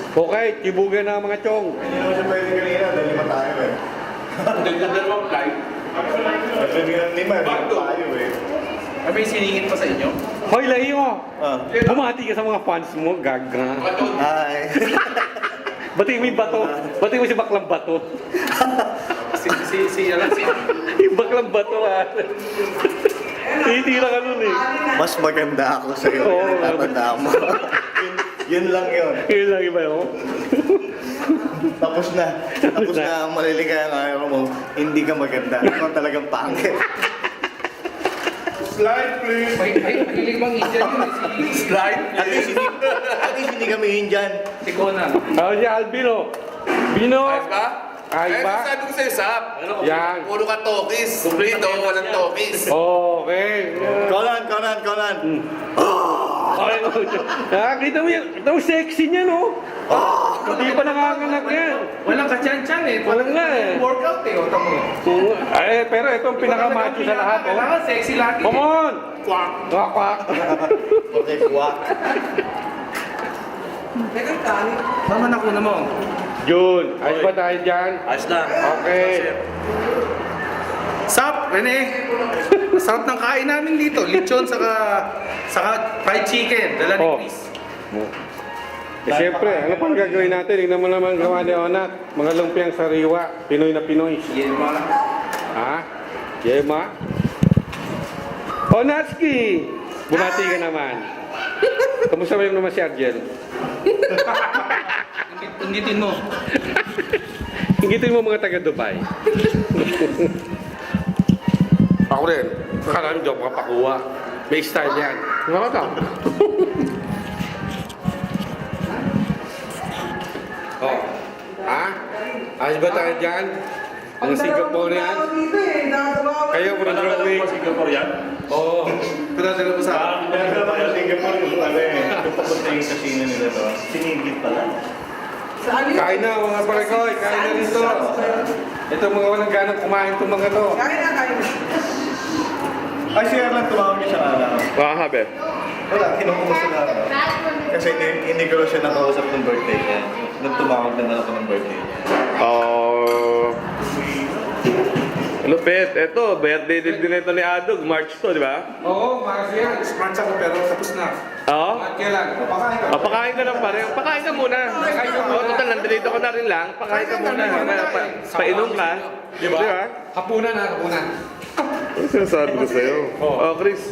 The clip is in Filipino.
Okay, kibugan na mga chong. Hindi naman siya pwede kanina, dahil lima tayo eh. Dahil na dalawang flight. Pwede nga lima tayo eh. Ay, may siningit pa sa inyo? Hoy, Layo! Ah. Bumati ka sa mga fans mo, gaga. Hi. Bati mo yung bato. Bati mo si Baklang Bato. Si Yung Baklang Bato, ha. Titira ka nun eh. Mas maganda ako sa'yo. Oo. Tatanda mo. Yun lang yun. Yun lang iba yun. Tapos na. Tapos na ang maliligayang araw mo. Hindi ka maganda. Ikaw talagang pangit. Slide please. Mahilig mang Indian yun. Slide. At least hindi kami Indian. Si Conan. Ano si Albino? Bino? Ayos ba? Ayos ba? Sabi ko sa'yo, Sap. Yan. Puro ka tokis. Kumplito, walang tokis. Okay. Conan. Okay. Nakakita mo yan. Ito sexy niya, no? Hindi pa nanganganak yan. Walang kachan-chan eh. Walang nga eh. Workout eh. Otak mo. Ay, pero ito ang pinakamacho sa lahat. Oh. Kailangan sexy lagi. Come on! Quack. Kwak, kwak. Okay, kuwak. Mama nakuna mo. Jun, ayos ba tayo dyan? Ayos na. Okay. Sup, Rene? Sarap ng kain namin dito. Lechon saka fried chicken. Dala ni Oh. Chris. Eh, siyempre, ano pang gagawin natin? Tingnan mo naman gawa ni Onat. Mga lumpiang sariwa. Pinoy na Pinoy. Yema. Ha? Yema? Onatski! Bumati ka naman. Kamusta mo naman si Argel? Inggitin mo. Hingitin mo mga taga Dubai. Ako rin. Akala nyo ako makapakuha. May style yan. Mga ka. Oh. Ha? Ayos ba tayo dyan? Mga Singaporean? Kayo, mga drawing. Singapore yan? Oo. Tara mo sa Pero naman yung Singapore yung ano eh. Yung papunta yung casino nila to. Sinigit pala. Kain na mga parekoy. Kain na rito. Ito mga walang ganang kumain itong mga to. Ay, siya lang tumawag niya siya alam. Mahabe. Wala, kinukumusta na ako. Kasi hindi ko siya nakausap ng birthday niya. Nung tumawag na ako ng birthday niya. Oh. Lupit. Ito, birthday din ito ni Adog. March to, di ba? Oo, Mars yan. Smart ako pero tapos na. Oo. At kailan? Papakain ka. Pakain ka lang pare. Pakain ka muna. Oo, total, nandito ka na rin lang. Pakain ka muna. Painom ka. Di ba? Hapunan na, hapunan. Ano sinasabi ko sa'yo? Oh, Chris.